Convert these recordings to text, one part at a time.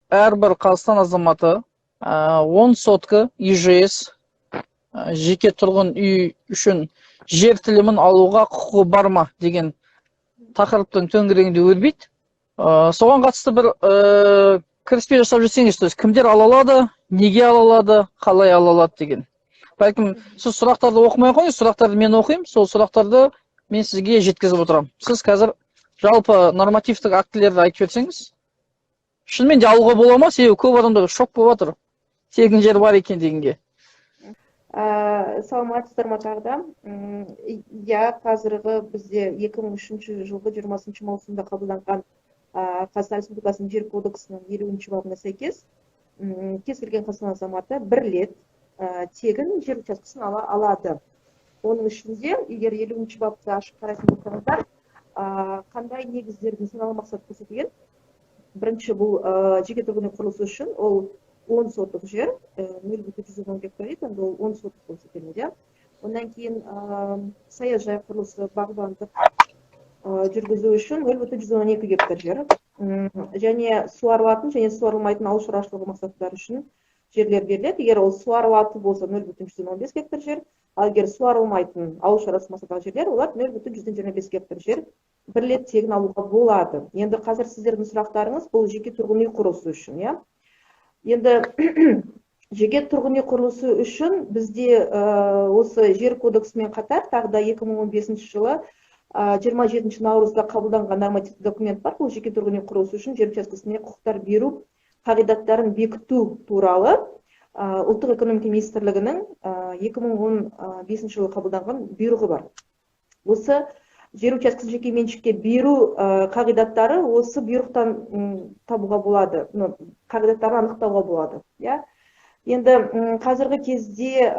әрбір Қазақстан азаматы 10 сотка ИЖС жеке тұрғын үй үшін жер телімін алуға құқығы бар ма деген тақырыптың төңірегінде өрбиді. Соған қатысты бір кіріспе жасап жүрсеңіз, то есть кімдер ала алады, неге ала алады, қалай ала алады деген. Бәлкім сіз сұрақтарды оқымай қойыңыз, сұрақтарды мен оқимын, сол сұрақтарды мен сізге жеткізіп отырамын. Сіз қазір жалпы нормативтік актілерді айтып берсеңіз, шынымен де алуға бола ма? Себебі көп адамдар шок болып жатыр. Тегін жер бар екен дегенге. Саламатсыздар ма тағы да? Қазіргі бізде 2003 жылғы 20 маусымда қабылданған Қазақстан Республикасының жер кодексінің 50 бабына сәйкес кез келген Қазақстан азаматы бір рет тегін жер учаскесін ала алады. Оның ішінде, егер 50 бапты ашып қарайтын болсаңыздар, қандай негіздердің саналы мақсат көрсетілген? Бірінші, бұл жеке тұрғын үй құрылысы үшін ол 10 сотық жер, 0,110 гектар еді, ол 10 сотық көрсетіледі. Ондан кейін саяжай құрылысы, бағбандық жүргізу үшін 0,112 гектар жер. Және суарылатын және суарылмайтын ауыл шаруашылығы мақсаттары үшін жерлер беріледі. Егер ол суарылатын болса 0,115 гектар жер, ал егер суарылмайтын ауыл шаруашылығы мақсаттағы жерлер, олар 0,125 гектар жер бір рет тегін алуға болады. Енді қазір сіздердің сұрақтарыңыз бұл жеке тұрғын үй құрылысы үшін, иә? Енді жеке тұрғын үй құрылысы үшін бізде осы жер кодексімен қатар тағы да 2015 жылы 27 наурызда қабылданған нормативті документ бар. Бұл жеке тұрғын үй құрылысы үшін жер учаскесіне құқықтар беру қағидаттарын бекіту туралы Ұлттық экономика министрлігінің 2015 жылы қабылданған бұйрығы бар. Осы жер учаскесін жеке меншікке беру қағидаттары осы бұйрықтан табуға болады, қағидаттарын анықтауға болады. Енді қазіргі кезде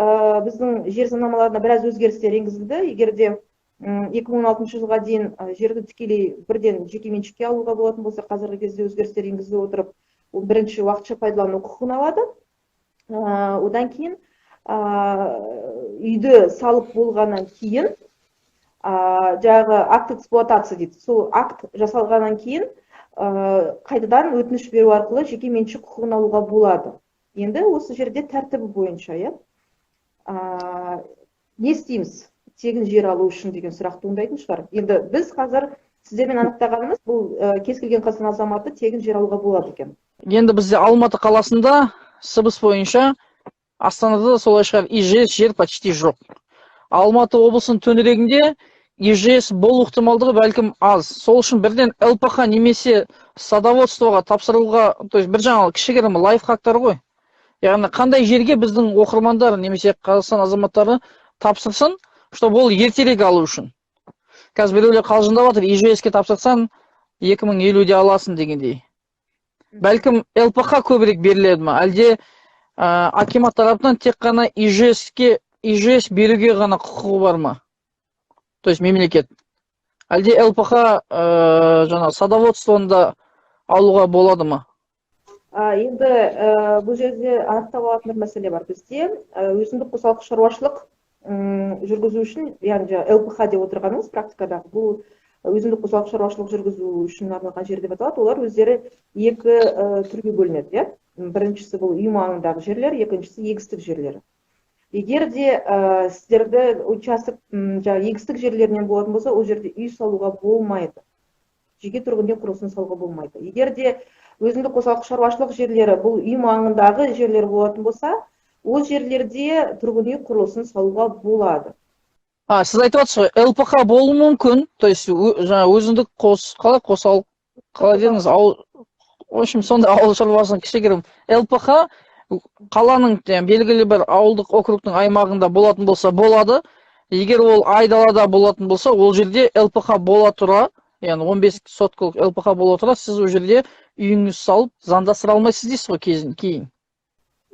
біздің жер заңнамаларына біраз өзгерістер енгізілді. Егер де 2016 жылға дейін жерді тікелей бірден жеке меншікке алуға болатын болса, қазіргі кезде өзгерістер енгізіле отырып, ол бірінші уақытша пайдалану құқығын алады. Одан кейін үйді салып болғаннан кейін жаңағы акт эксплуатация дейді. Сол акт жасалғаннан кейін қайтадан өтініш беру арқылы жеке меншік құқығын алуға болады. Енді осы жерде тәртібі бойынша, не істейміз тегін жер алу үшін деген сұрақ туындайтын шығар. Енді біз қазір сіздермен анықтағанымыз бұл кез келген Қазақстан азаматы тегін жер алуға болады екен. Енді бізде Алматы қаласында сыбыс бойынша, Астанада солай шығар, ИЖС жер почти жоқ. Алматы облысының төңірегінде ИЖС болу ықтималдығы бәлкім аз. Сол үшін бірден ЛПХ немесе садоводствоға тапсырылға, то есть бір жаңалық кішігірім лайфхактар ғой. Яғни қандай жерге біздің оқырмандар немесе Қазақстан азаматтары тапсырсын, чтобы ол ертерек алу үшін. Қазір біреулер қалжыңдап жатыр, ИЖС-ке тапсырсаң 2050-де аласың дегендей. Бәлкім ЛПХ көбірек беріледі ме? Әлде акимат тарапынан тек қана ИЖС беруге ғана құқығы бар ма? То есть мемлекет. Әлде ЛПХ садоводствоны алуға болады ма? Енді бұл жерде анықтап алатын бір мәселе бар. Бізде өзіндік қосалқы шаруашылық жүргізу үшін, яғни ЛПХ деп отырғанымыз практикада, бұл өзіндік қосалқы шаруашылық жүргізу үшін арналған жер деп аталады. Олар өздері екі түрге бөлінеді. Біріншісі бұл үй маңындағы жерлер, екіншісі егістік жерлері. Егер де сіздерді участок егістік жерлерінен болатын болса, ол жерде үй салуға болмайды. Жеке тұрғын үй құрылысын салуға болмайды. Егер де өзіндік қосалқы шаруашылық жерлері бұл үй маңындағы жерлер болатын болса, ол жерлерде тұрғын үй құрылысын салуға болады. Сіз айтып отырсыз, ЛПХ болуы мүмкін, то есть өзіндік қалай дедіңіз, в общем, сонда ауыл шаруашылығының кішігірім ЛПХ қаланың белгілі бір ауылдық округтың аймағында болатын болса болады. Егер ол айдалада болатын болса, ол жерде ЛПХ бола тұра, яғни 15 соткалық ЛПХ бола тұра, сіз ол жерде үйіңіз салып, заңдастыра алмайсыз дейсіз ғой кейін.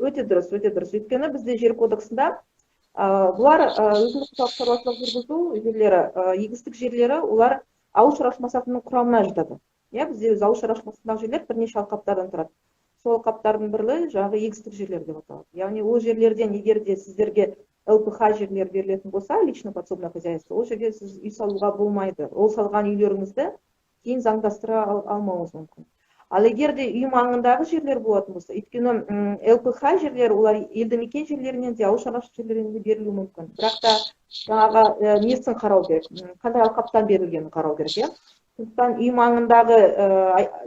Өте дұрыс, өте дұрыс. Өйткені бізде жер кодексында бұлар өзіндік қосалқы шаруашылық жүргізу жерлері, егістік жерлері, олар ауыл шаруашылық мақсатының құрамына жатады. Бізде ауыл шаруашылық мақсатындағы жерлер бірнеше алқаптардан тұрады. Сол алқаптардың бірі жаңағы егістік жерлер деп аталады. Яғни ол жерлерден егер де сіздерге ЛПХ жерлер берілетін болса, лично подсобное хозяйство, ол жерде сіз үй салуға болмайды. Ол салған үйлеріңізді кейін заңдастыра алмауыңыз мүмкін. Ал эгер де үй маңындағы жерлер болатын болса, өйткені ЛПХ жерлер олар елді мекен жерлерінен де ауыл шаруашылық жерлерінен де берілуі мүмкін. Бірақ та жаңағы несін қарау керек, қандай алқаптан берілгенін қарау керек, иә. Сондықтан үй маңындағы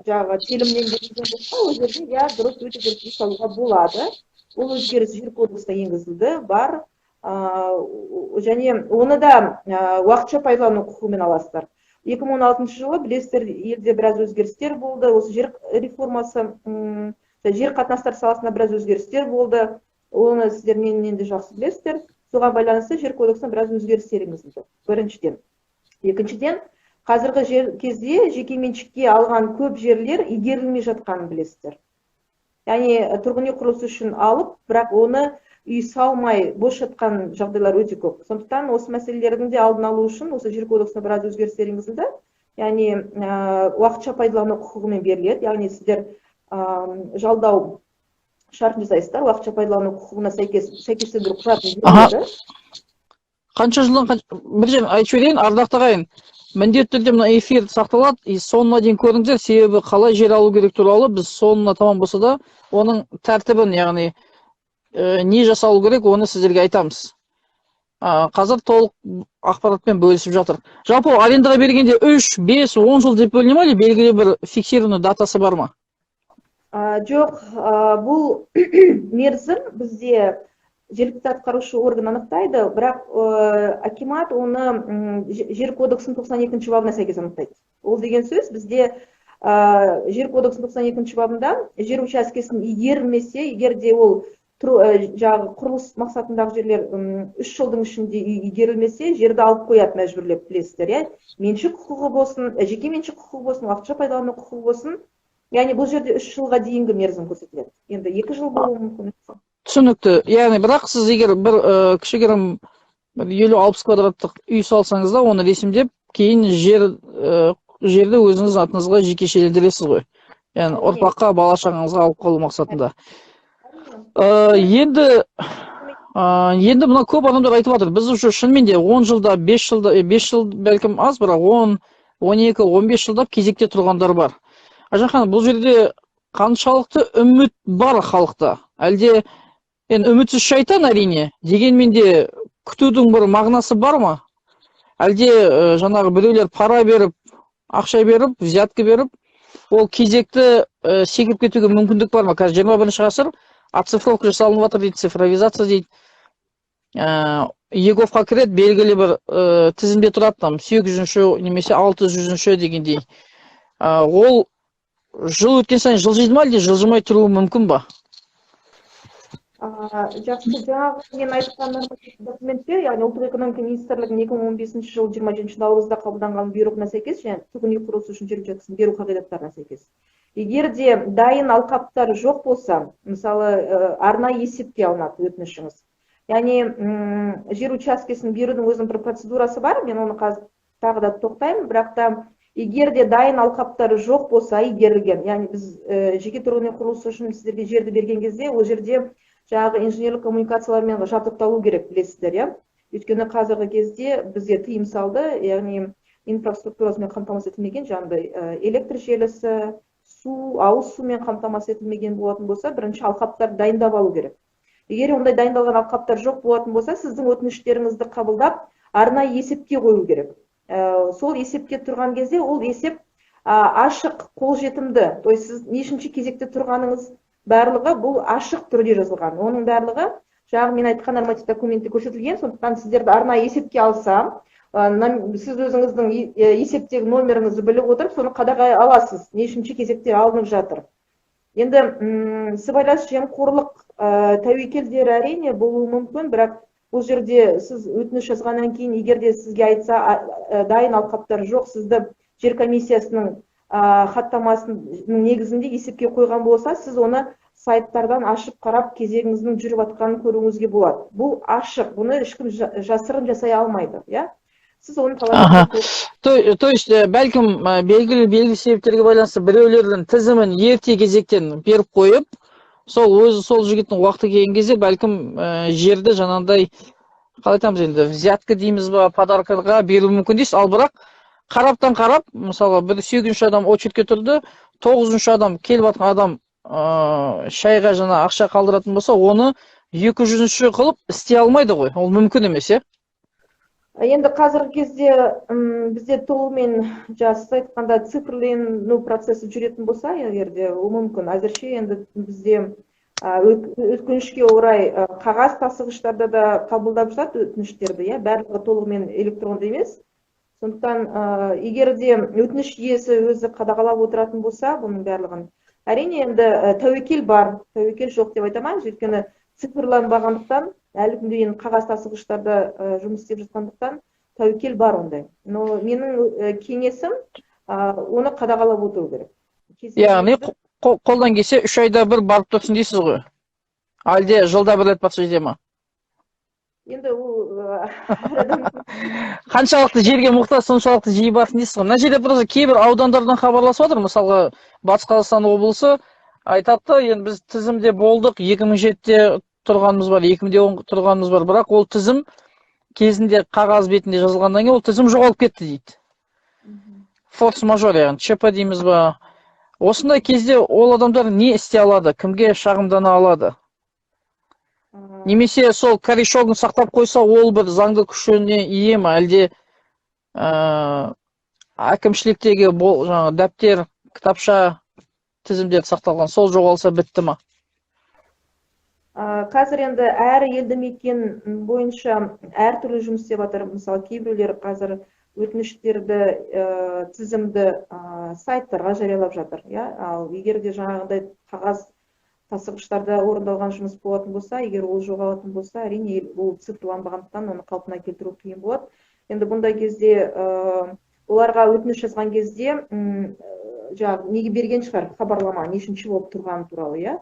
жаңағы телімнен берілген болса, ол жерде иә дұрыс өте дұрыс үй салуға болады. Ол өзгеріс жер кодексіне енгізілді, бар. Және оны да уақытша пайдалану құқығымен аласыздар. 2016 жылы білесіздер, елде біраз өзгерістер болды. Осы жер реформасы, жер қатынастар саласында біраз өзгерістер болды. Оны сіздер менен де жақсы білесіздер. Соған байланысты жер кодексіне біраз өзгерістер енгізілді. Біріншіден. Екіншіден, қазіргі жер кезде жекеменшікке алған көп жерлер игерілмей жатқанын білесіздер. Яғни тұрғын үй құрылысы үшін алып, бірақ оны үй салмай бос жатқан жағдайлар өте көп. Сондықтан осы мәселелердің де алдын алу үшін осы жер кодексіне біраз өзгерістер енгізілді. Яғни уақытша пайдалану құқығымен беріледі. Яғни сіздер жалдау шартын жасайсыздар, уақытша пайдалану құқығына сәйкестендіру құжатын береді. Қанша жылдан бірден айтып жіберейін, ардақты ағайын. Міндетті түрде мына эфир сақталады, соңына дейін көріңіздер, себебі қалай жер алу керек туралы біз соңына таман болса да оның тәртібін, яғни не жасалу керек, оны сіздерге айтамыз. Қазір толық ақпаратпен бөлісіп жатыр. Жалпы арендаға бергенде 3, 5, 10 жыл деп бөліне ме, или белгілі бір фиксированный датасы бар ма? Жоқ, бұл мерзім бізде жергілікті атқарушы орган анықтайды, бірақ акимат оны жер кодексінің 92-ші бабына сәйкес анықтайды. Ол деген сөз, бізде жер кодексінің 92-ші бабында жер учаскесін игерілмесе, егер де ол жаңағы құрылыс мақсатындағы жерлер 3 жылдың ішінде игерілмесе, жерді алып қояды мәжбүрлеп, білесіздер, иә. Меншік құқығы болсын, жеке меншік құқығы болсын, уақытша пайдалану құқығы болсын, яғни бұл жерде 3 жылға дейінгі мерзім көрсетіледі. Енді 2 жыл болуы мүмкін. Түсінікті. Яғни бірақ сіз егер бір кішігірім 50-60 квадраттық үй салсаңыз да, оны ресімдеп, кейін жерді өзіңіз атыңызға жекешелендіресіз ғой. Яғни ұрпаққа, бала шағаңызға алып қалу мақсатында. Енді мына көп адамдар айтып жатыр. Біз уже шынымен де 10 жылда, 5 жыл бәлкім аз, бірақ 10, 12, 15 жылдап кезекте тұрғандар бар. Ажанхан, бұл жерде қаншалықты үміт бар халықта? Әлде үмітсіз шайтан әрине, дегенмен де күтудің бір мағынасы бар ма? Әлде жаңағы біреулер пара беріп, ақша беріп, взятка беріп, ол кезекті секіріп кетуге мүмкіндік бар ма? Қазір 21-ші ғасыр оцифровка жасалынып жатыр дейді, цифровизация дейді. ЕГОВқа кіреді, белгілі бір тізімде тұрады, там 800-ші немесе 600-ші дегендей. Ол жыл өткен сайын жылжиды ма, әлде жылжымай тұруы мүмкін ба? Жақсы, жаңағы мен айтқан документтер, яғни ұлттық экономика министрлігінің 2015 жыл 27 наурызда қабылданған бұйрығына сәйкес, және тұрғын үй құрылысы үшін жер учаскесін беру қағидаттарына сәйкес. Егер де дайын алқаптар жоқ болса, мысалы арнайы есепке алынады өтінішіңіз. Яғни жер учаскесін берудің өзінің бір процедурасы бар, мен оны тағы да тоқтаймын, бірақ та егер де дайын алқаптары жоқ болса, игерілген, яғни біз жеке тұрғын үй құрылысы үшін сіздерге жерді берген кезде, ол жерде жаңағы инженерлік коммуникациялармен жабдықталу керек, білесіздер, иә. Өйткені қазіргі кезде бізге тыйым салды, яғни инфраструктурасымен қамтамасыз етілмеген, жаңағыдай электр желісі, ауыз сумен қамтамасыз етілмеген болатын болса, бірінші алқаптар дайындап алу керек. Егер ондай дайындалған алқаптар жоқ болатын болса, сіздің өтініштеріңізді қабылдап, арнайы есепке қою керек. Сол есепке тұрған кезде, ол есеп ашық, қолжетімді, то есть сіз нешінші кезекте тұрғаныңыз барлығы бұл ашық түрде жазылған. Оның барлығы жаңағы мен айтқан норматив документте көрсетілген, сондықтан сіздерді арнайы есепке алсам, сіз өзіңіздің есептегі номеріңізді біліп отырып, соны қадағалай аласыз, нешінші кезекте алынып жатыр. Енді сыбайлас жемқорлық тәуекелдері әрине болуы мүмкін, бірақ бұл жерде сіз өтініш жазғаннан кейін, егер де сізге айтса дайын алқаптар жоқ, сізді жер комиссиясының хаттамасының негізінде есепке қойған болса, сіз оны сайттардан ашып қарап кезегіңіздің жүріп атқанын көруіңізге болады. Бұл ашық, бұны ешкім жасырын жасай алмайды, иә? Сіз оны талап етесіз. То есть бәлкім белгілі себептерге байланысты біреулердің тізімін ерте кезектен беріп қойып, сол жігіттің уақыты келген кезде бәлкім жерді жаңағыдай, қалай айтамыз енді, взятка дейміз ба, подаркаға беру мүмкін дейсіз. Ал бірақ қараптан қарап, мысалы бір 800 адам очередке тұрды, 9-шы адам келіп жатқан адам шайға жана ақша қалдыратын болса, оны 200-ші қылып істей алмайды ғой. Ол мүмкін емес, иә? Енді қазіргі кезде бізде толығымен сіз айтқанда цифрлену процесі жүретін болса, егерде ол мүмкін. Әзірше енді бізде өкінішке орай қағаз тасығыштарда да қабылдап жатады өтініштерді, иә, барлығы толығымен электронды емес. Сондықтан егер де өтініш иесі өзі қадағалап отыратын болса, бұның барлығын, әрине енді тәуекел бар, тәуекел жоқ деп айта алмаймыз, өйткені цифрланбағандықтан, әлі күнге дейін қағаз тасығыштарда жұмыс істеп жатқандықтан тәуекел бар ондай. Но менің кеңесім оны қадағалап отыру керек. Яғни қолдан келсе 3 айда бір барып тұрсын дейсіз ғой? Әлде жылда бір рет барса жете ма? Енді ол қаншалықты жерге мұқтаж, соншалықты жиі барсын дейсіз ғой? Мына жерде просто кейбір аудандардан хабарласып отыр, мысалға Батыс Қазақстан облысы айтады, енді біз тізімде болдық, 2007-де тұрғанымыз бар, 2010 тұрғанымыз бар, бірақ ол тізім кезінде қағаз бетінде жазылғаннан кейін ол тізім жоғалып кетті дейді. Форс-мажор, яғни ЧП дейміз ба? Осындай кезде ол адамдар не істей алады, кімге шағымдана алады? Немесе сол корешогын сақтап қойса, ол бір заңды күшіне ие ме, әлде әкімшіліктегі жаңағы дәптер, кітапша тізімдер сақталған, сол жоғалса бітті ма? Қазір енді әр елді мекен бойынша әртүрлі жұмыс істеп жатыр. Мысалы, кейбіреулер қазір өтініштерді тізімді сайттарға жариялап жатыр, иә? Ал егер де жаңағыдай қағаз тасығыштарда орындалған жұмыс болатын болса, егер ол жоғалатын болса, әрине ол цифрланбағандықтан оны қалпына келтіру қиын болады. Енді бұндай кезде оларға өтініш жазған кезде жаңағы неге берген шығар, хабарлама нешінші болып тұрғаны туралы, иә?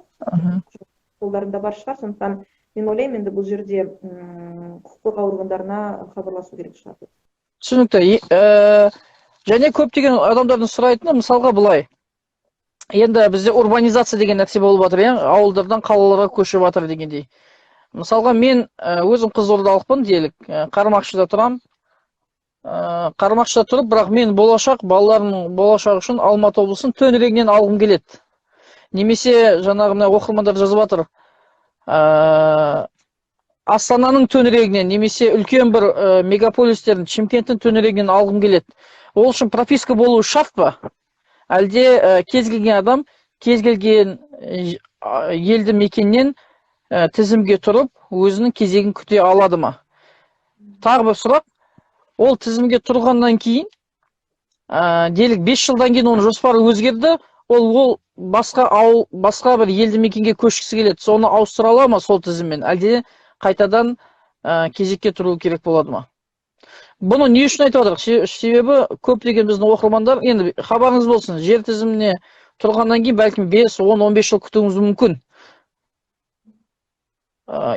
Қолдарында бар шығар, сондықтан мен ойлаймын, енді бұл жерде құқық қорғау органдарына хабарласу керек шығар. Түсінікті. Және көптеген адамдардың сұрайтыны, мысалға былай. Енді бізде урбанизация деген нәрсе болып жатыр, иә? Ауылдардан қалаларға көшіп жатыр дегендей. Мысалға мен өзім Қызылордалықпын делік, Қармақшыда тұрам. Қармақшыда тұрып, бірақ мен балаларымның болашағы үшін Алматы облысын төңірегінен алғым келеді. Немесе жаңағы мына оқырмандар жазып жатыр. Астананың төңірегінен, немесе үлкен бір мегаполистердің, Шымкенттің төңірегінен алғым келеді. Ол үшін прописка болуы шарт па? Әлде кез келген адам, кез келген елді мекеннен тізімге тұрып, өзінің кезегін күте алады ма? Тағы бір сұрақ, ол тізімге тұрғаннан кейін, делік 5 жылдан кейін оның жоспары өзгерді, ол басқа бір елді мекенге көшкісі келеді, соны ауыстыра ала ма сол тізіммен, әлде қайтадан кезекке тұру керек болады ма? Бұны не үшін айтып отырық? Себебі көптеген біздің оқырмандар, енді хабарыңыз болсын, жер тізіміне тұрғаннан кейін бәлкім 5, 10, 15 жыл күтуіңіз мүмкін.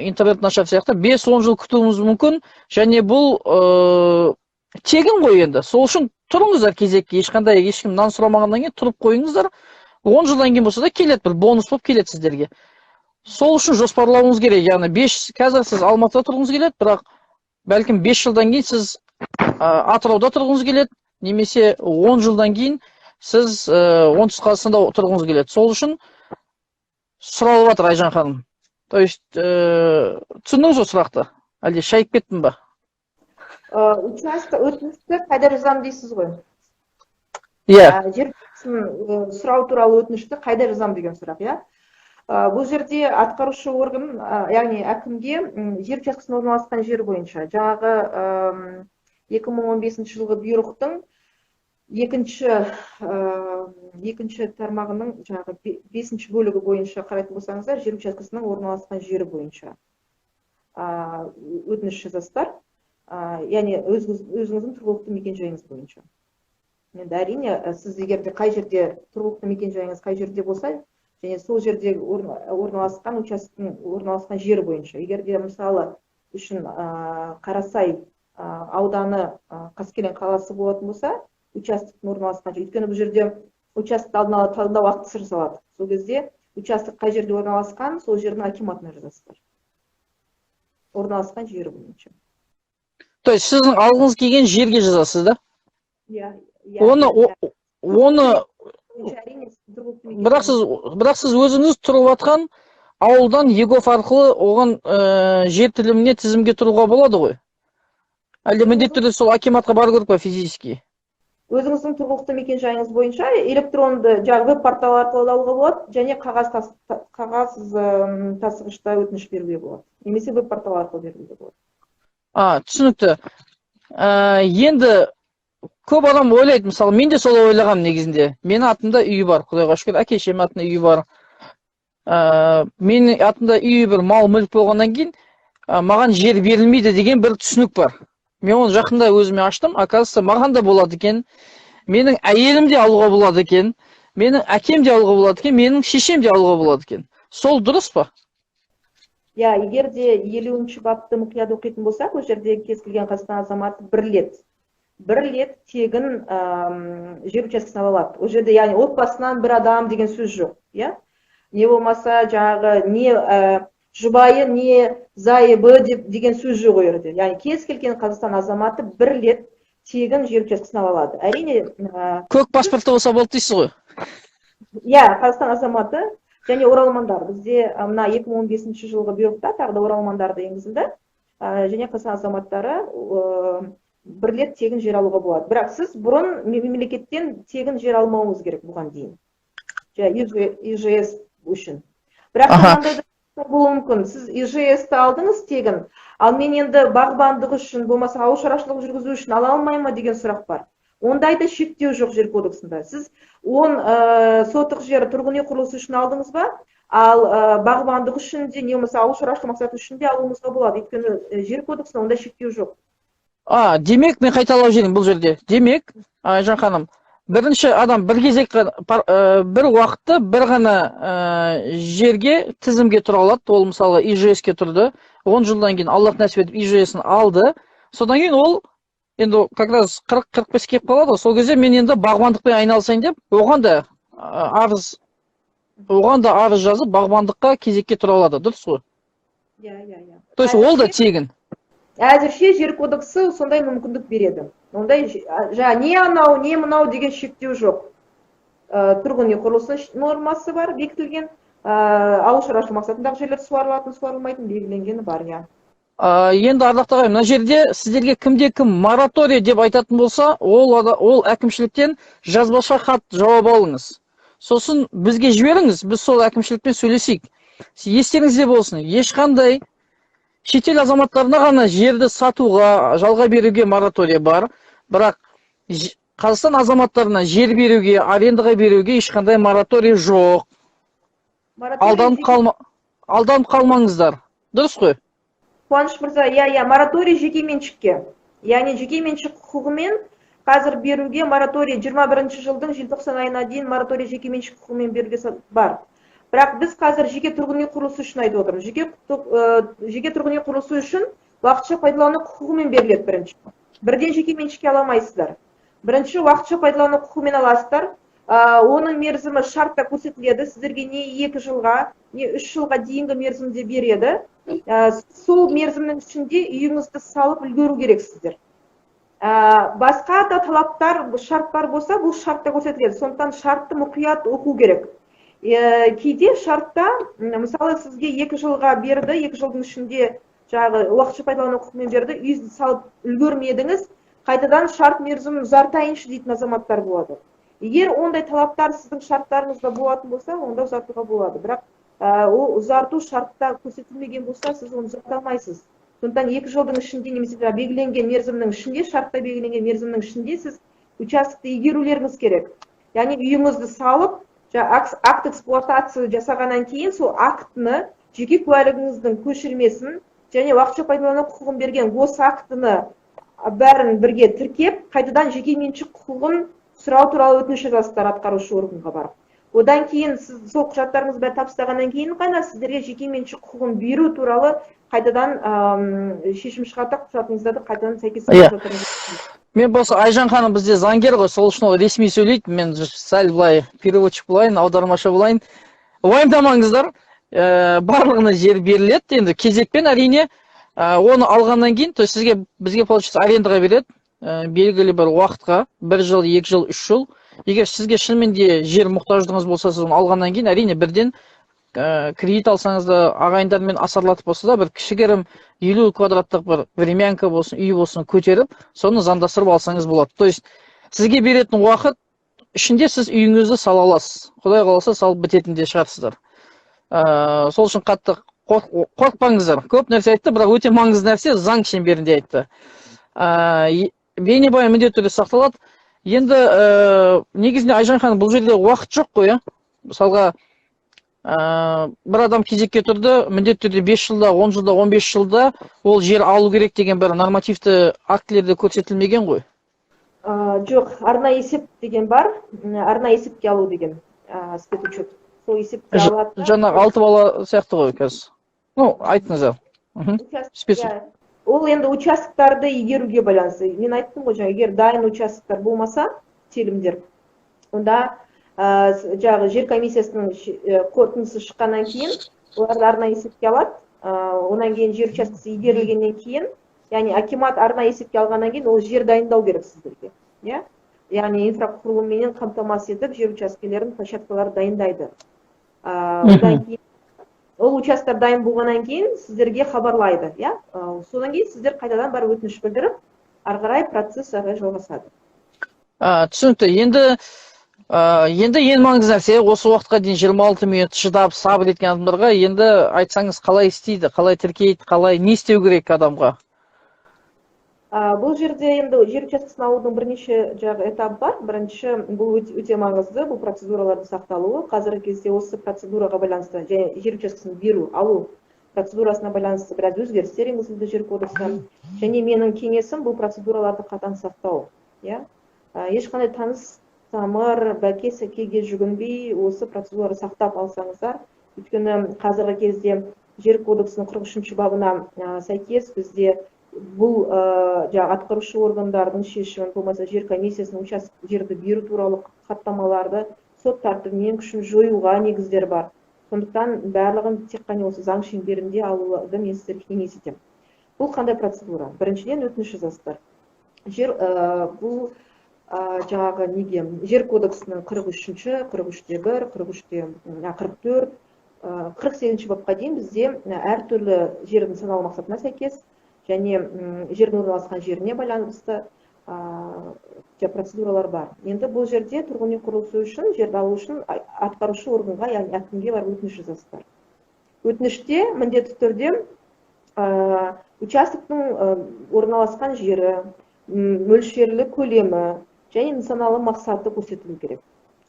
Интернет нашар сияқты 5-10 жыл күтуіңіз мүмкін, және бұл тегін ғой енді. Сол үшін тұрыңыздар кезекке, ешкім нан сұрамағаннан кейін тұрып қойыңыздар. 10 жылдан кейін болса да келеді, бір бонус болып келеді сіздерге. Сол үшін жоспарлауыңыз керек. Яғни қазір сіз Алматыда тұрғыңыз келеді, бірақ бәлкім 5 жылдан кейін сіз Атырауда тұрғыңыз келеді, немесе 10 жылдан кейін сіз оңтүстік Қазақстанда тұрғыңыз келеді. Сол үшін сұралып жатыр Айжан ханым. То есть түсіндіңіз ғой сұрақты? Әлде шайып кеттім ба? Өтінішті қайда жазамын дейсіз ғой? Иә. Жер сұрау туралы өтінішті қайда жазамын деген сұрақ, иә? Бұл жерде атқарушы орган, яғни әкімге жер учаскесінің орналасқан жер бойынша жаңағы 2015 жылғы бұйрықтың екінші тармағының жаңағы 5-ші бөлігі бойынша қарайтын болсаңыздар, жер учаскесінің орналасқан жері бойынша өтініш жазасыздар, яғни өзіңіздің тұрғылықты мекен-жайыңыз бойынша. Енді әрине, сіз егерде қай жерде тұрғылықты мекен-жайыңыз қай жерде болса, және сол жерде орналасқан учаскенің орналасқан жері бойынша. Егерде мысалы үшін Қарасай ауданы Қаскелең қаласы болатын болса, участоктың орналасқан жері. Өйткені бұл жерде участокты алдын ала таңдау актісі жасалады. Сол кезде участок қай жерде орналасқан, сол жердің акиматына жазасыздар. Орналасқан жері бойынша. То есть сіздің алғыңыз келген жерге жазасыз да? Иә. Оны әрине тұрғылықты бірақ сіз өзіңіз тұрып жатқан ауылдан егов арқылы оған жер теліміне тізімге тұруға болады ғой. Әлде міндетті түрде сол акиматқа бару керек па физически? өзіңіздің тұрғылықты мекен-жайыңыз бойынша электронды веб портал арқылы да алуға болады, және қағаз тасығышта өтініш беруге болады. Немесе веб портал арқылы беруге болады. Түсінікті. Енді көп адам ойлайды, мысалы, мен де солай ойлағам негізінде. Менің атымда үй бар, Құдайға шүкір, әке-шешемнің атында үй бар. Менің атымда үй бір мал мүлік болғаннан кейін, маған жер берілмейді деген бір түсінік бар. Мен оны жақында өзіме аштым, оказывается, маған да болады екен, менің әйелім де алуға болады екен, менің әкем де алуға болады екен, менің шешем де алуға болады екен. Сол дұрыс па? Егер де 50-ші бапты мұқият оқитын болсақ, ол жерде кез келген Қазақстан азаматы бір рет тегін жер учаскесін ала алады. Ол жерде, яғни отбасынан бір адам деген сөз жоқ, иә? Не болмаса, жаңағы не жұбайы, не зайыбы деген сөз жоқ ол жерде. Яғни кез келген Қазақстан азаматы бір рет тегін жер учаскесін ала алады. Әрине, көк паспорты болса болды дейсіз ғой? Қазақстан азаматы және оралмандар. Бізде мына 2015 жылғы бұйрықта тағы да оралмандарды енгізілді. Және Қазақстан азаматтары бір рет тегін жер алуға болады. Бірақ сіз бұрын мемлекеттен тегін жер алмауыңыз керек бұған дейін. ИЖС үшін. Бірақ мынандай болуы мүмкін. Сіз ИЖС-ті алдыңыз тегін, ал мен енді бағбандық үшін, болмаса ауыл шаруашылығы жүргізу үшін ала алмаймын деген сұрақ бар. Ондайда шектеу жоқ жер кодексінде. Сіз 10 сотық жер тұрғын үй құрылысы үшін алдыңыз ба, ал бағбандық үшін де, не болмаса ауыл шаруашылығы мақсаты үшін де алуыңызға болады. Өйткені жер кодексінде ондай шектеу жоқ. Демек, мен қайталап жіберейін бұл жерде. Демек, Айжан ханым, бірінші адам бір кезекте бір уақытта бір ғана жерге тізімге тұра алады. Ол мысалы ИЖС-ке тұрды. 10 жылдан кейін Аллах нәсіп етіп ИЖС-ін алды. Содан кейін ол енді как раз 40-45 кеп қалады. Сол кезде мен енді бағбандықпен айналысайын деп, оған да арыз жазып, бағбандыққа кезекке тұра алады. Дұрыс қой? То есть ол да тегін. Әзірше жер кодексі сондай мүмкіндік береді. Ондай не анау, не мынау деген шектеу жоқ. Тұрғын үй құрылысы нормасы бар, бекітілген. Ауыл шаруашылығы мақсатындағы жерлер суарылатын, суарылмайтын белгіленгені бар, иә. Енді ардақты ағайын, мына жерде сіздерге кімде-кім мораторий деп айтатын болса, ол әкімшіліктен жазбаша хат жауап алыңыз. Сосын бізге жіберіңіз, біз сол әкімшілікпен сөйлесейік. Естеріңізде болсын, ешқандай шетел азаматтарына ғана жерді сатуға, жалға беруге мораторий бар, бірақ Қазақстан азаматтарына жер беруге, арендаға беруге ешқандай мораторий жоқ. Алданып қалмаңыздар. Дұрыс қой? Қуаныш мырза, мораторий жеке меншікке. Яғни жеке меншік құқығымен қазір беруге мораторий 21 жылдың желтоқсан айына дейін мораторий жеке меншік құқығымен беруге бар. Бірақ біз қазір жеке тұрғын үй құрылысы үшін айтып отырмыз. Жеке тұрғын үй құрылысы үшін уақытша пайдалану құқығымен беріледі бірінші. Бірден жеке меншікке аламайсыздар. Бірінші уақытша пайдалану құқығымен аласыздар. Оның мерзімі шартта көрсетіледі. Сіздерге не 2 жылға, не 3 жылға дейінгі мерзімде береді. Сол мерзімнің ішінде үйіңізді салып үлгеру керексіздер. Басқа да талаптар, шарттар болса, бұл шартта көрсетіледі. Сондықтан шартты мұқият оқу керек. Кейде шартта, мысалы сізге 2 жылға берді, 2 жылдың ішінде уақытша пайдалану құқығымен берді, үйіңізді салып үлгермедіңіз, қайтадан шарт мерзімін ұзартайыншы дейтін азаматтар болады. Егер ондай талаптар сіздің шарттарыңызда болатын болса, онда ұзартуға болады. Бірақ ол ұзарту шартта көрсетілмеген болса, сіз оны ұзарта алмайсыз. Сондықтан 2 жылдың ішінде, немесе белгіленген мерзімнің ішінде, шартта белгіленген мерзімнің ішінде сіз участокты игерулеріңіз керек. Яғни үйіңізді салып, акт эксплуатация жасағаннан кейін сол актыны, жеке куәлігіңіздің көшірмесін және уақытша пайдалану құқығын берген осы актыны бәрін бірге тіркеп, қайтадан жеке меншік құқығын сұрау туралы өтініш жазасыздар атқарушы органға барып. Одан кейін сіз сол құжаттарыңызды бәрін табыстағаннан кейін ғана сіздерге жеке меншік құқығын беру туралы қайтадан шешім шығарда құжатыңыздарды қайтадан сәйкес. Мен болса, Айжан ханым бізде заңгер ғой, сол үшін ол ресми сөйлейді. Мен сәл былай переводчик болайын, аудармашы болайын. Уайымдамаңыздар, барлығына жер беріледі. Енді кезекпен әрине, оны алғаннан кейін, бізге получается арендаға береді, белгілі бір уақытқа, 1 жыл, 2 жыл, 3 жыл. егер сізге шынымен де жер мұқтаждығыңыз болса, сіз оны алғаннан кейін әрине бірден кредит алсаңыз да ағайындармен асарлатып болса да бір кішігірім 50 квадраттық бір времянка болсын, үй болсын көтеріп, соны заңдастырып алсаңыз болады. То есть сізге беретін уақыт ішінде сіз үйіңізді сала аласыз. Құдай қаласа салып бітетін де шығарсыздар. Сол үшін қатты қорықпаңыздар. Көп нәрсе айтты, бірақ өте маңызды нәрсе заң шеңберінде айтты. Бейнебаян міндетті түрде сақталады. Енді негізінде Айжан ханым, бұл жерде уақыт жоқ қой, мысалға бір адам кезекке тұрды, міндетті түрде 5 жылда, 10 жылда, 15 жылда ол жер алу керек деген бір нормативті актілерде көрсетілмеген ғой. Жоқ, арнайы есеп деген бар, арнайы есепке алу деген спецучет. Сол есепке алады. Жаңа 6 бала сияқты ғой қазір. Ну, айтыңыздар. Ол енді участоктарды игеруге байланысты. Мен айттым ғой, егер дайын участоктар болмаса, телімдер, онда жағы жер комиссиясының қорытындысы шыққаннан кейін, оларды арнайы есепке алады. Онан кейін жер учаскесі игерілгеннен кейін, яғни акимат арнайы есепке алғаннан кейін, ол жер дайындау керек сіздерге. Яғни инфрақұрылыммен қамтамасыз етіп, жер учаскелерін, площадкаларды дайындайды. Одан кейін ол участок дайын болғаннан кейін сіздерге хабарлайды. Содан кейін сіздер қайтадан бар өтініш білдіріп, ары қарай процесс жалғасады. Түсінікті. Енді ең маңызды нәрсе, осы уақытқа дейін 26 минут шыдап сабыр еткен адамдарға енді айтсаңыз қалай істейді, қалай тіркейді, қалай не істеу керек адамға? Бұл жерде енді жер учаскесін алудың бірнеше этап бар. Бірінші, бұл өте маңызды, бұл процедуралардың сақталуы. Қазіргі кезде осы процедураға байланысты, және жер учаскесін алу процедурасына байланысты біраз өзгерістер енгізілді жер кодексіне. Және менің кеңесім бұл процедураларды қатаң сақтау. Ешқандай таныс тамыр, бәке сәкеге жүгінбей, осы процедураны сақтап алсаңыздар. Өйткені қазіргі кезде жер кодексінің 43 бабына сәйкес бізде бұл атқарушы органдардың шешімін, болмаса жер комиссиясының жерді беру туралы хаттамаларды сот тәртібімен күшін жоюға негіздер бар. Сондықтан барлығын тек қана осы заң шеңберінде алуды мен сіздерге кеңес етемін. Бұл қандай процедура? Біріншіден өтініш жазасыздар. Бұл жер кодексінің 43-ші, 43-те 1, 43-те 44, 48-ші бапқа дейін бізде әртүрлі жердің саналу мақсатына сәйкес және жердің орналасқан жеріне байланысты процедуралар бар. Енді бұл жерде тұрғын үй құрылысы үшін, жерді алу үшін атқарушы органға, яғни әкімге барып өтініш жазасыздар. Өтініште міндетті түрде участоктың орналасқан жері, мөлшерлі көлемі және нысаналы мақсаты көрсетілу керек.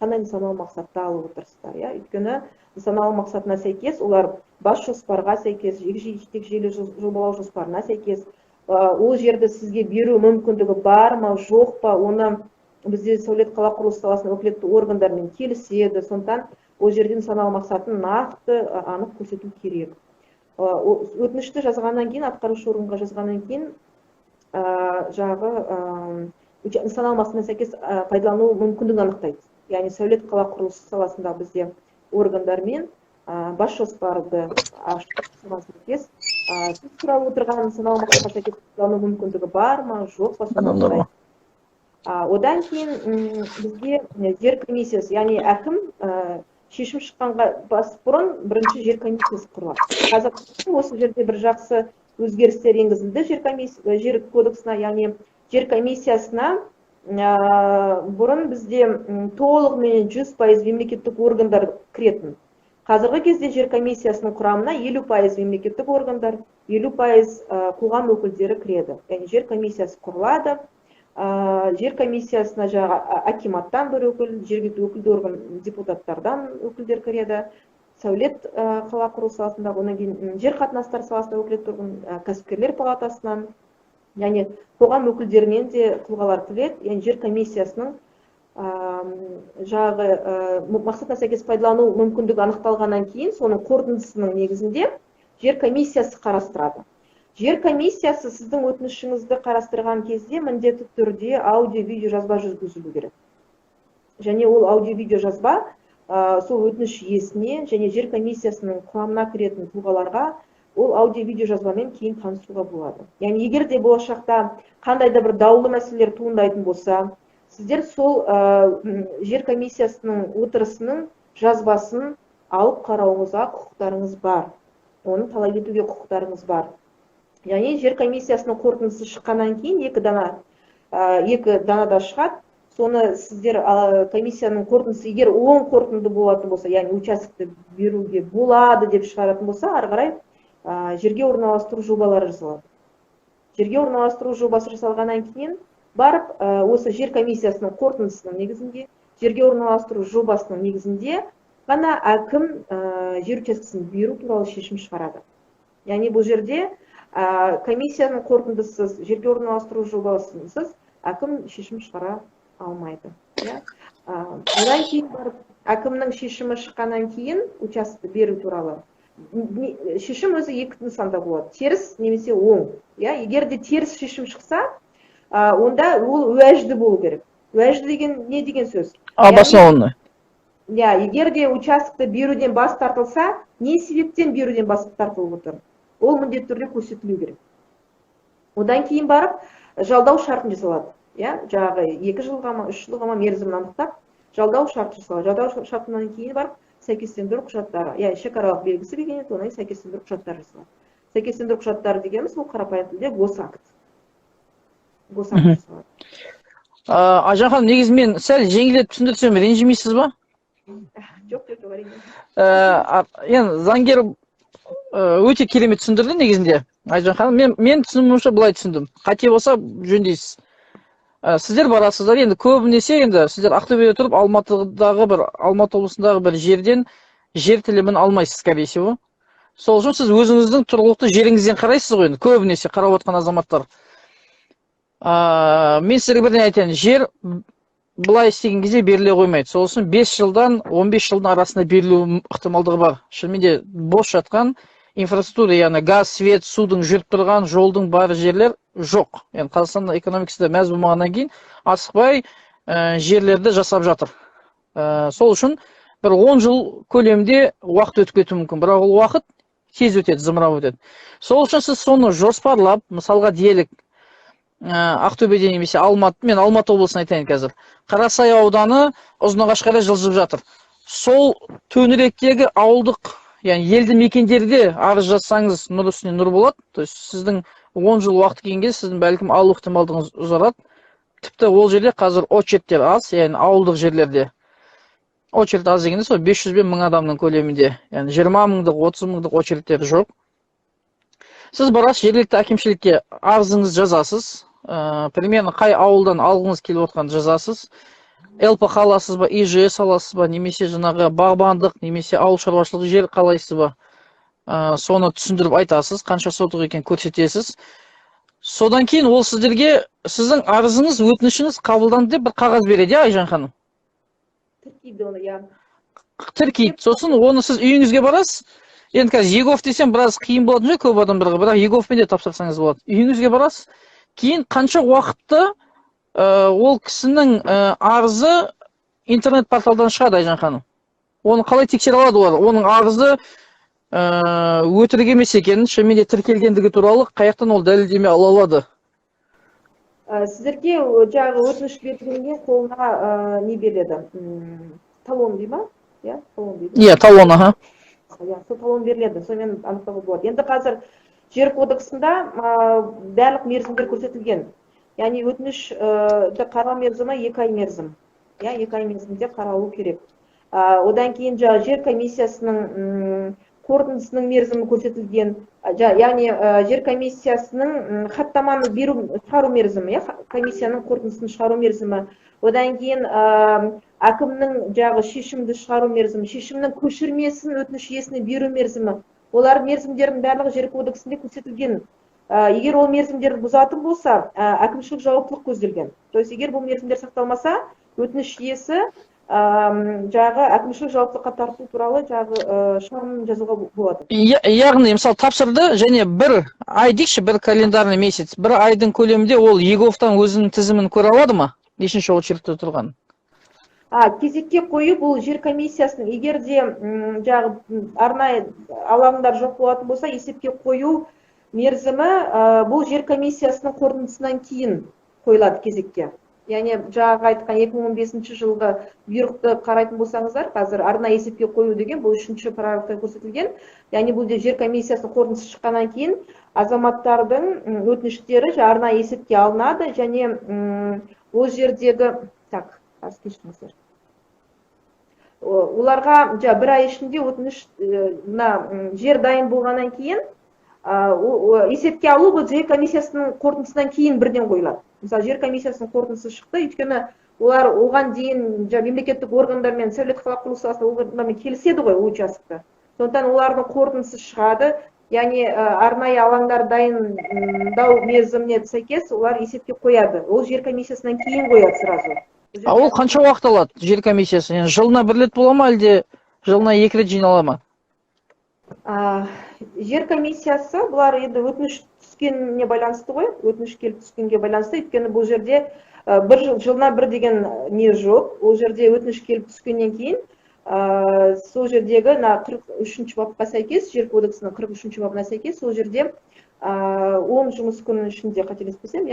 Қандай нысаналы мақсатты алып отырсыздар? Өйткені нысаналы мақсатына сәйкес, олар бас жоспарға сәйкес, егжей-тегжейлі желі жобалау жоспарына сәйкес, ол жерді сізге беру мүмкіндігі бар ма, жоқ па, оны бізде сәулет қала құрылыс саласының өкілетті органдармен келіседі. Сондықтан ол жерде нысаналы мақсатын нақты, анық көрсету керек. Өтінішті жазғаннан кейін, атқарушы органға жазғаннан кейін, нысаналы мақсатына сәйкес пайдалану мүмкіндігін анықтайды. Яғни сәулет қала құрылыс саласында бізде органдармен бас жоспарды ашуға сәйкес сіз сұрап отырған нысаналы мақсатқа сәйкес пайдалану мүмкіндігі бар ма, жоқ па? Одан кейін бізге жер комиссиясы, яғни әкім шешім шыққанға бас бұрын бірінші жер комиссиясы құрылады. Қазір осы жерде бір жақсы өзгерістер енгізілді жер кодексына, яғни жер комиссиясына бұрын бізде толығымен 100% мемлекеттік органдар кіретін. Қазіргі кезде жер комиссиясының құрамына 50% мемлекеттік органдар, 50% қоғам өкілдері кіреді. Яғни жер комиссиясы құрылады. Жер комиссиясына акиматтан бір өкіл, жергілікті өкілді орган депутаттардан өкілдер кіреді. Сәулет қала құрылыс саласында, онан кейін жер қатынастар саласында өкілетті орган, кәсіпкерлер палатасынан, яғни қоғам өкілдерінен де тұлғалар кіреді. Яғни жер комиссиясының мақсатына сәйкес пайдалану мүмкіндігі анықталғаннан кейін, соның қорытындысының негізінде жер комиссиясы қарастырады. Жер комиссиясы сіздің өтінішіңізді қарастырған кезде міндетті түрде аудио-видео жазба жүргізілу керек. Және ол аудио-видео жазба сол өтініш иесіне және жер комиссиясының құрамына кіретін тұлғаларға ол аудио-видео жазбамен кейін танысуға болады. Яғни егер де болашақта қандай да бір даулы мәселелер туындайтын болса, сіздер сол жер комиссиясының отырысының жазбасын алып қарауыңызға құқықтарыңыз бар. Оны талап етуге құқықтарыңыз бар. Яғни жер комиссиясының қорытындысы шыққаннан кейін екі данада шығады. Соны сіздер комиссияның қорытындысы егер оң қорытынды болатын болса, яғни участокты беруге болады деп шығаратын болса, ары қарай жерге орналастыру жобалары жасалады. Жерге орналастыру жобасы жасалғаннан кейін барып осы жер комиссиясының қорытындысының негізінде, жерге орналастыру жобасының негізінде ғана әкім жер учаскесін беру туралы шешім шығарады. Яғни бұл жерде комиссияның қорытындысыз, жерге орналастыру жобасынсыз әкім шешім шығара алмайды. Одан кейін барып әкімнің шешімі шыққаннан кейін участокты беру туралы шешім өзі екі нысанда болады, теріс немесе оң. Егер де теріс шешім шықса, онда ол уәжді болу керек. Уәжді деген не деген сөз? Обоснованный. Егер де участокты беруден бас тартылса, не себептен беруден бас тартылып отыр? Ол міндетті түрде көрсетілу керек. Одан кейін барып жалдау шартын жасалады. Жаңағы 2 жылға ма, 3 жылға ма мерзімін анықтап, жалдау шарты жасалады. Жалдау шартынан кейін барып сәйкестендіру құжаттары, шекаралық белгісі деген одан сәйкестендіру құжаттары жасалады. Сәйкестендіру құжаттары дегеніміз ол қарапайым тілде госакт. Госакт жасалады. Айжан ханым, негізі мен сәл жеңілдетіп түсіндірсем, ренжімейсіз ба? Жоқ, әрине. Енді заңгер өте керемет түсіндірді негізінде. Айжан ханым, мен түсінімімше былай түсіндім. Қате болса жөндейсіз. Сіздер барасыздар, енді көбінесе енді сіздер Ақтөбеде тұрып, Алматы облысындағы бір жерден жер телімін алмайсыз, скорее всего. Сол үшін сіз өзіңіздің тұрғылықты жеріңізден қарайсыз ғой, енді көбінесе қарап отқан азаматтар. Мен сіздерге бірден айтайын, жер былай істеген кезде беріле қоймайды. Сол үшін 5 жылдан 15 жылдың арасында берілу ықтималдығы бар. Шынымен де бос жатқан инфраструктура, яғни газ, свет, судың жүріп тұрған жолдың бар жерлер жоқ. Енді Қазақстан экономикасында мәз болмағаннан кейін асықпай жерлерді жасап жатыр. Сол үшін бір 10 жыл көлемінде уақыт өтіп кетуі мүмкін, бірақ ол уақыт тез өтеді, зымырап өтеді. Сол үшін сіз соны жоспарлап, мысалға делік Ақтөбеде немесе мен Алматы облысын айтайын қазір. Қарасай ауданы Ұзынағашқа қарай жылжып жатыр. Сол төңіректегі ауылдық, яғни елді мекендерде арыз жазсаңыз, нұр үстіне нұр болады. То есть сіздің 10 жыл уақыт кейінге сіздің бәлкім алу ықтималдығыңыз ұзарады. Тіпті ол жерде қазір очерттер аз, яғни ауылдық жерлерде. Очерт аз дегенде сол 500 бен 1000 адамның көлемінде, яғни 20 мыңдық, 30 мыңдық очерттер жоқ. Сіз барасыз жергілікті әкімшілікке арызыңызды жазасыз. Примерно қай ауылдан алғыңыз келіп отқанды жазасыз. ЛПХ аласыз ба, ИЖС аласыз ба, немесе жаңағы бағбандық, немесе ауыл шаруашылығы жер қалайсыз ба, соны түсіндіріп айтасыз, қанша сотық екен көрсетесіз. Содан кейін ол сіздерге сіздің арызыңыз, өтінішіңіз қабылданды деп бір қағаз береді, Айжан ханым? Тіркейді оны, Тіркейді. Сосын оны сіз үйіңізге барасыз. Енді қазір ЕГОВ десем біраз қиын болатын жоқ көп адамдарға, бірақ ЕГОВпен де тапсырсаңыз болады. Үйіңізге барасыз. Кейін қанша уақытта ол кісінің арызы интернет порталдан шығады, Айжан ханым? Оны қалай тексере алады олар? Оның арызы өтірік емес екенін, шынымен де тіркелгендігі туралы қаяқтан ол дәлелдеме ала алады? Сіздерге жаңағы өтініш берілгенде қолына не береді? Талон дей ма? Талон дейді. Талон, аха. Сол талон беріледі, сонымен анықтауға болады. Енді қазір жер кодексында барлық мерзімдер көрсетілген. Яғни өтінішті қарау мерзімі 2 ай мерзім. 2 ай мерзімде қаралу керек. Одан кейін жер комиссиясының қорытындысының мерзімі көрсетілген. Яғни жер комиссиясының хаттаманы шығару мерзімі, комиссияның қорытындысын шығару мерзімі. Одан кейін әкімнің шешімді шығару мерзімі, шешімнің көшірмесін өтініш иесіне беру мерзімі. Олар мерзімдердің барлығы жер кодексінде көрсетілген. Егер ол мерзімдерді бұзатын болса, әкімшілік жауаптылық көзделген. То есть, егер бұл мерзімдер сақталмаса, өтініш иесі әкімшілік жауаптылыққа тарту туралы шағым жазуға болады. Яғни, мысалы, тапсырды, және бір ай дейікші, бір календарный месяц, бір айдың көлемінде ол ЕГОВтан өзінің тізімін көре алады ма? Нешінші очередте тұрған? Кезекке қою бұл жер комиссиясының, егер де арнайы алаңдар жоқ болатын болса, есепке қою мерзімі бұл жер комиссиясының қорытындысынан кейін қойылады кезекке. яғни жаңағы айтқан 2015 жылғы бұйрықты қарайтын болсаңыздар, қазір арнайы есепке қою деген бұл 3-ші параграфта көрсетілген. Яғни бұл жер комиссиясының қорытындысы шыққаннан кейін азаматтардың өтініштері арнайы есепке алынады, және ол жердегі кешіріңіздер. Оларға бір ай ішінде өтініш жер дайын болғаннан кейін есепке алу бұл жер комиссиясының қорытындысынан кейін бірден қойылады. Мысалы, жер комиссиясының қорытындысы шықты, өйткені олар оған дейін мемлекеттік органдармен, сәулет қала құрылыс саласының органдармен келіседі ғой участокты. Сондықтан олардың қорытындысы шығады, яғни арнайы алаңдар дайындау мерзіміне сәйкес олар есепке қояды. Ол жер комиссиясынан кейін қояды сразу. Ол қанша уақыт алады жер комиссиясы? Жылына бір рет бола ма, әлде жылына 2 рет жинала ма? Жер комиссиясы бұлар енді өтініш түскеніне байланысты ғой, өтініш келіп түскенге байланысты, өйткені бұл жерде жылына бір деген не жоқ. Ол жерде өтініш келіп түскеннен кейін сол жердегі 43-ші бапқа сәйкес, жер кодексінің 43-ші бабына сәйкес, сол жерде 10 жұмыс күнінің ішінде, қателеспесем,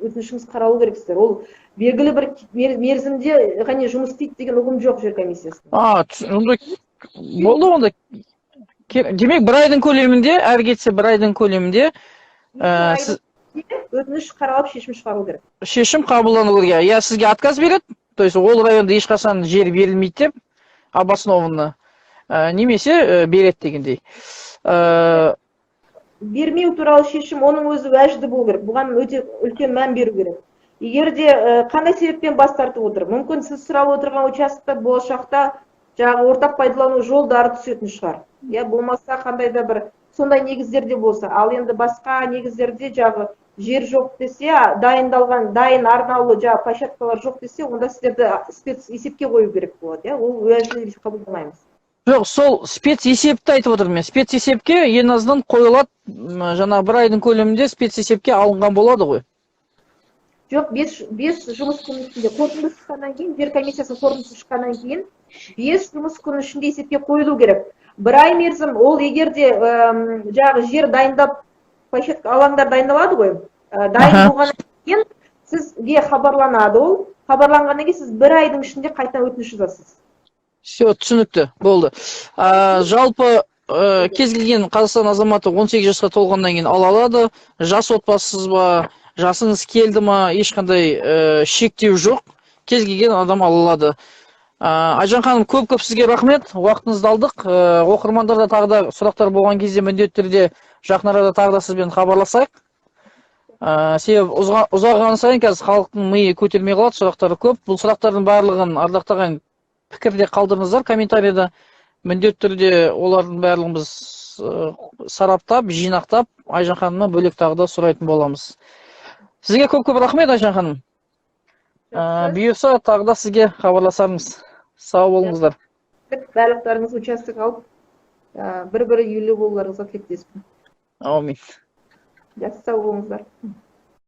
өтінішіңіз қаралу керексіздер. Ол белгілі бір мерзімде ғана жұмыс істейді деген ұғым жоқ жер комиссиясында. Болды онда. Демек, бір айдың көлемінде, әр кетсе бір айдың көлемінде өтініш қаралып шешім шығару керек. Шешім қабылдану керек. Я сізге отказ береді, то есть ол районда ешқашан жер берілмейді деп, обоснованно, немесе береді дегендей. Бермеу туралы шешім оның өзі уәжді болу керек. Бұған өте үлкен мән беру керек. Егер де қандай себеппен бас тартып отыр? Мүмкін сіз сұрап отырған участокта болашақта жаңағы ортақ пайдалану жолдары түсетін шығар. Я болмаса қандай да бір сондай негіздерде болса. Ал енді басқа негіздерде жаңағы жер жоқ десе, дайындалған, дайын арнаулы жаңағы площадкалар жоқ десе, онда сіздерді спец есепке қою керек болады. Ол уәжді қабылдамаймыз. Жоқ, сол спец есепті айтып отырмын мен. Спец есепке ең азынан қойылады, жаңа бір айдың көлемінде спец есепке алынған болады ғой. Жоқ, 5 жұмыс күні ішінде қорытынды шыққаннан кейін, жер комиссиясының қорытындысы шыққаннан кейін 5 жұмыс күні ішінде есепке қойылу керек. Бір ай мерзім, ол егер де жаңағы жер дайындап, площадка алаңдар дайындалады ғой, дайын болғаннан кейін сізге хабарланады ол. Хабарланғаннан кейін сіз бір айдың ішінде қайта өтініш жазасыз. Все, түсінікті, болды. Жалпы кез келген Қазақстан азаматы 18 жасқа толғаннан кейін ала алады. Жас отбасысыз ба, жасыңыз келді ма, ешқандай шектеу жоқ. Кез келген адам ала алады. Айжан ханым, көп сізге рахмет. Уақытыңызды алдық. Оқырмандарда тағы да сұрақтар болған кезде міндетті түрде жақын арада тағы да сізбен хабарласайық. Себебі ұзағаны сайын қазір халықтың миы көтермей қалады, сұрақтары көп. Бұл сұрақтардың барлығын ардақтаған пікірде қалдырыңыздар комментарийда. Міндетті түрде олардың барлығын біз сараптап, жинақтап, Айжан ханымнан бөлек тағы да сұрайтын боламыз. Сізге көп рахмет, Айжан ханым. Бұйырса тағы да сізге хабарласармыз. Сау болыңыздар. Барлықтарыңыз участок алып, бір-бірі үйлі болуларыңызға тілектеспін. Аумин. Жақсы, сау болыңыздар.